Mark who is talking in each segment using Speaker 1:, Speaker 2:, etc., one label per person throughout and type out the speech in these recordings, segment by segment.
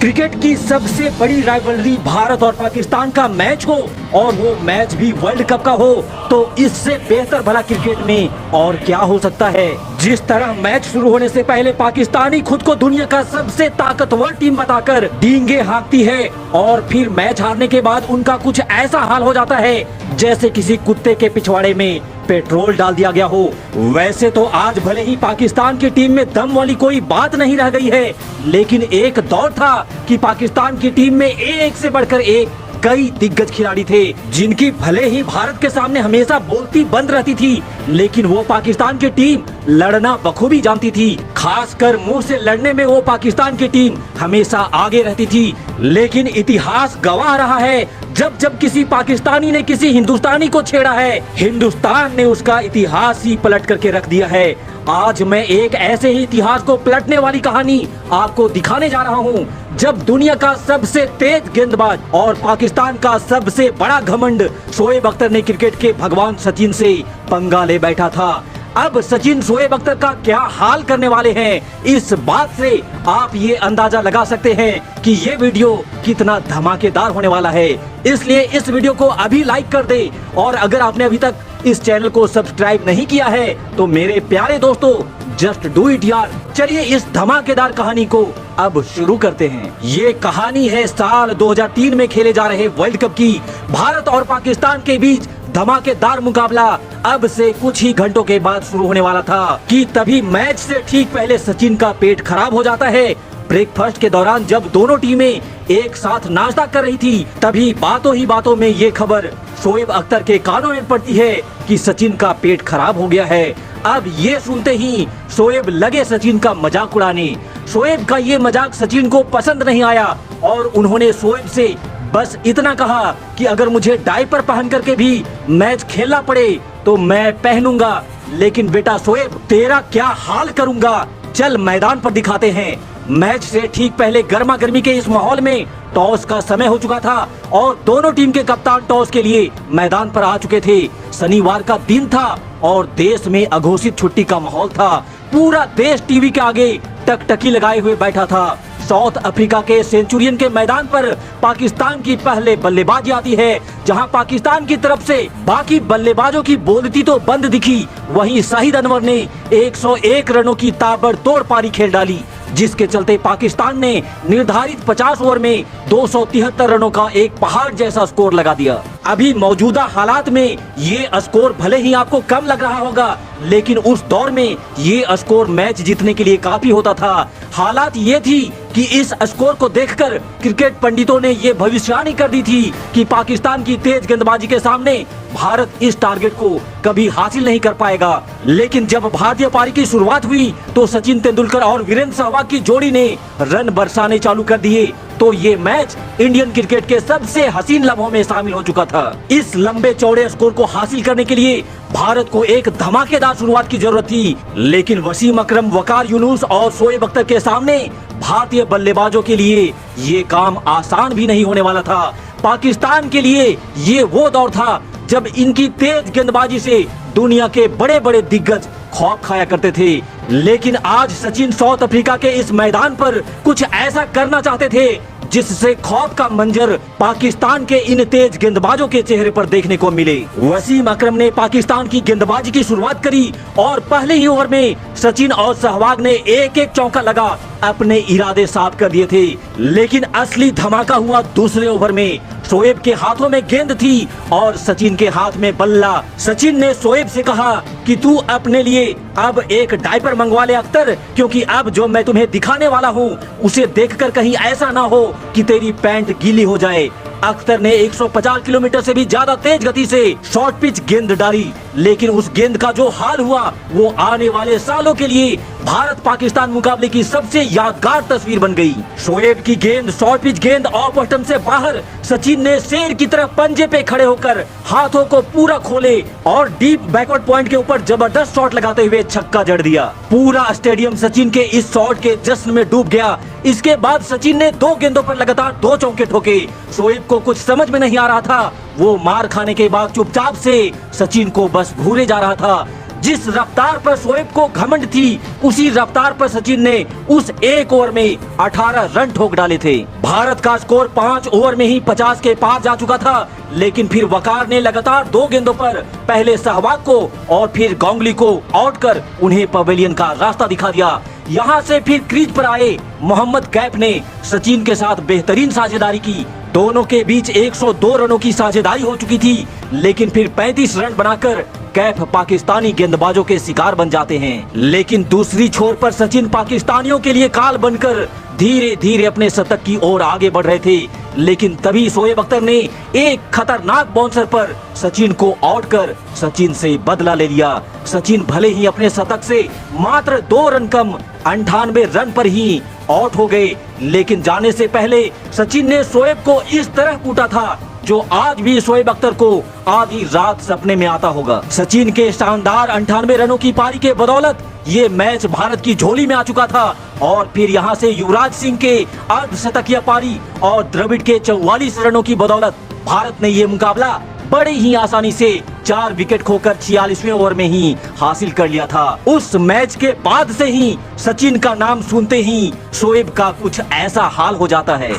Speaker 1: Cricket की सबसे बड़ी राइवलरी भारत और पाकिस्तान का मैच हो और वो मैच भी वर्ल्ड कप का हो, तो इससे बेहतर भला क्रिकेट में और क्या हो सकता है। जिस तरह मैच शुरू होने से पहले पाकिस्तानी खुद को दुनिया का सबसे ताकतवर टीम बताकर डींगे हाँकती है और फिर मैच हारने के बाद उनका कुछ ऐसा हाल हो जाता है जैसे किसी कुत्ते के पिछवाड़े में पेट्रोल डाल दिया गया हो। वैसे तो आज भले ही पाकिस्तान की टीम में दम वाली कोई बात नहीं रह गई है, लेकिन एक दौर था कि पाकिस्तान की टीम में एक से बढ़कर एक कई दिग्गज खिलाड़ी थे जिनकी भले ही भारत के सामने हमेशा बोलती बंद रहती थी, लेकिन वो पाकिस्तान की टीम लड़ना बखूबी जानती थी। खासकर मुंह से लड़ने में वो पाकिस्तान की टीम हमेशा आगे रहती थी। लेकिन इतिहास गवाह रहा है, जब जब किसी पाकिस्तानी ने किसी हिंदुस्तानी को छेड़ा है, हिंदुस्तान ने उसका इतिहास ही पलट करके रख दिया है। आज मैं एक ऐसे ही इतिहास को पलटने वाली कहानी आपको दिखाने जा रहा हूँ, जब दुनिया का सबसे तेज गेंदबाज और पाकिस्तान का सबसे बड़ा घमंड शोएब अख्तर ने क्रिकेट के भगवान सचिन से पंगा ले बैठा था। अब सचिन शोएब अख्तर का क्या हाल करने वाले हैं, इस बात से आप ये अंदाजा लगा सकते हैं कि ये वीडियो कितना धमाकेदार होने वाला है। इसलिए इस वीडियो को अभी लाइक कर दे और अगर आपने अभी तक इस चैनल को सब्सक्राइब नहीं किया है तो मेरे प्यारे दोस्तों जस्ट डू इट यार। चलिए इस धमाकेदार कहानी को अब शुरू करते हैं। ये कहानी है साल 2003 में खेले जा रहे वर्ल्ड कप की। भारत और पाकिस्तान के बीच धमाकेदार मुकाबला अब से कुछ ही घंटों के बाद शुरू होने वाला था कि तभी मैच से ठीक पहले सचिन का पेट खराब हो जाता है। ब्रेकफास्ट के दौरान जब दोनों टीमें एक साथ नाश्ता कर रही थी, तभी बातों ही बातों में ये खबर शोएब अख्तर के कानों में पड़ती है कि सचिन का पेट खराब हो गया है। अब ये सुनते ही शोएब लगे सचिन का मजाक उड़ाने। शोएब का ये मजाक सचिन को पसंद नहीं आया और उन्होंने शोएब से बस इतना कहा कि अगर मुझे डायपर पहन करके भी मैच खेलना पड़े तो मैं पहनूंगा, लेकिन बेटा शोएब तेरा क्या हाल करूंगा, चल मैदान पर दिखाते हैं। मैच से ठीक पहले गर्मा गर्मी के इस माहौल में टॉस का समय हो चुका था और दोनों टीम के कप्तान टॉस के लिए मैदान पर आ चुके थे। शनिवार का दिन था और देश में अघोषित छुट्टी का माहौल था। पूरा देश टीवी के आगे टकटकी लगाए हुए बैठा था। साउथ अफ्रीका के सेंचुरियन के मैदान पर पाकिस्तान की पहले बल्लेबाजी आती है, जहां पाकिस्तान की तरफ से बाकी बल्लेबाजों की बोलती तो बंद दिखी, वहीं शाहिद अनवर ने 101 रनों की ताबड़तोड़ पारी खेल डाली, जिसके चलते पाकिस्तान ने निर्धारित 50 ओवर में 273 रनों का एक पहाड़ जैसा स्कोर लगा दिया। अभी मौजूदा हालात में ये स्कोर भले ही आपको कम लग रहा होगा, लेकिन उस दौर में ये स्कोर मैच जीतने के लिए काफी होता था। हालात ये थी कि इस स्कोर को देखकर क्रिकेट पंडितों ने ये भविष्यवाणी कर दी थी कि पाकिस्तान की तेज गेंदबाजी के सामने भारत इस टारगेट को कभी हासिल नहीं कर पाएगा। लेकिन जब भारतीय पारी की शुरुआत हुई तो सचिन तेंदुलकर और वीरेंद्र सहवाग की जोड़ी ने रन बरसाने चालू कर दिए, तो ये मैच इंडियन क्रिकेट के सबसे हसीन लम्हों में शामिल हो चुका था। इस लंबे चौड़े स्कोर को हासिल करने के लिए भारत को एक धमाकेदार शुरुआत की जरूरत थी, लेकिन वसीम अकरम, वकार यूनुस और शोएब अख्तर के सामने भारतीय बल्लेबाजों के लिए ये काम आसान भी नहीं होने वाला था। पाकिस्तान के लिए ये वो दौर था जब इनकी तेज गेंदबाजी से दुनिया के बड़े बड़े दिग्गज खौफ खाया करते थे। लेकिन आज सचिन साउथ अफ्रीका के इस मैदान पर कुछ ऐसा करना चाहते थे जिससे खौफ का मंजर पाकिस्तान के इन तेज गेंदबाजों के चेहरे पर देखने को मिले। वसीम अकरम ने पाकिस्तान की गेंदबाजी की शुरुआत करी और पहले ही ओवर में सचिन और सहवाग ने एक एक चौका लगा अपने इरादे साफ कर दिए थे। लेकिन असली धमाका हुआ दूसरे ओवर में। शोएब के हाथों में गेंद थी और सचिन के हाथ में बल्ला। सचिन ने शोएब से कहा कि तू अपने लिए अब एक डायपर मंगवा ले अख्तर, क्योंकि अब जो मैं तुम्हें दिखाने वाला हूँ उसे देखकर कहीं ऐसा ना हो कि तेरी पैंट गीली हो जाए। अख्तर ने 150 किलोमीटर से भी ज्यादा तेज गति से शॉर्ट पिच गेंद डाली, लेकिन उस गेंद का जो हाल हुआ वो आने वाले सालों के लिए भारत पाकिस्तान मुकाबले की सबसे यादगार तस्वीर बन गई। शोएब की गेंद शॉर्ट पिच गेंद ऑफ स्टंप से बाहर। सचिन ने शेर की तरह पंजे पे खड़े होकर हाथों को पूरा खोले और डीप बैकवर्ड पॉइंट के ऊपर जबरदस्त शॉट लगाते हुए छक्का जड़ दिया। पूरा स्टेडियम सचिन के इस शॉट के जश्न में डूब गया। इसके बाद सचिन ने 2 गेंदों पर लगातार 2 चौके ठोके। शोएब को कुछ समझ में नहीं आ रहा था, वो मार खाने के बाद चुपचाप से सचिन को बस घूरे जा रहा था। जिस रफ्तार पर शोएब को घमंड थी, उसी रफ्तार पर सचिन ने उस एक ओवर में 18 रन ठोक डाले थे। भारत का स्कोर 5 ओवर में ही 50 के पार जा चुका था, लेकिन फिर वकार ने लगातार 2 गेंदों पर पहले सहवाग को और फिर गांगुली को आउट कर उन्हें पवेलियन का रास्ता दिखा दिया। यहाँ से फिर क्रीज पर आए मोहम्मद कैफ ने सचिन के साथ बेहतरीन साझेदारी की। दोनों के बीच 102 रनों की साझेदारी हो चुकी थी, लेकिन फिर 35 रन बनाकर कैफ पाकिस्तानी गेंदबाजों के शिकार बन जाते हैं। लेकिन दूसरी छोर पर सचिन पाकिस्तानियों के लिए काल बनकर धीरे धीरे अपने शतक की ओर आगे बढ़ रहे थे, लेकिन तभी शोएब अख्तर ने एक खतरनाक बाउंसर पर सचिन को आउट कर सचिन से बदला ले लिया। सचिन भले ही अपने शतक से मात्र 2 रन कम 98 रन पर ही आउट हो गए, लेकिन जाने से पहले सचिन ने शोएब को इस तरह कूटा था जो आज भी शोएब अख्तर को आधी रात सपने में आता होगा। सचिन के शानदार 98 रनों की पारी के बदौलत ये मैच भारत की झोली में आ चुका था और फिर यहाँ से युवराज सिंह के अर्धशतकीय पारी और द्रविड़ के 44 रनों की बदौलत भारत ने ये मुकाबला बड़े ही आसानी से 4 विकेट खोकर 46वें ओवर में ही हासिल कर लिया था। उस मैच के बाद से ही सचिन का नाम सुनते ही शोएब का कुछ ऐसा हाल हो जाता है।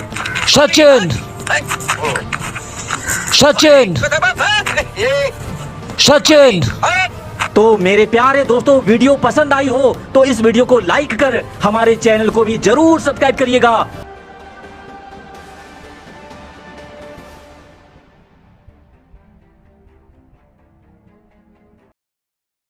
Speaker 2: सचिन सचिन सचिन।
Speaker 1: तो मेरे प्यारे दोस्तों, वीडियो पसंद आई हो तो इस वीडियो को लाइक कर हमारे चैनल को भी जरूर सब्सक्राइब करिएगा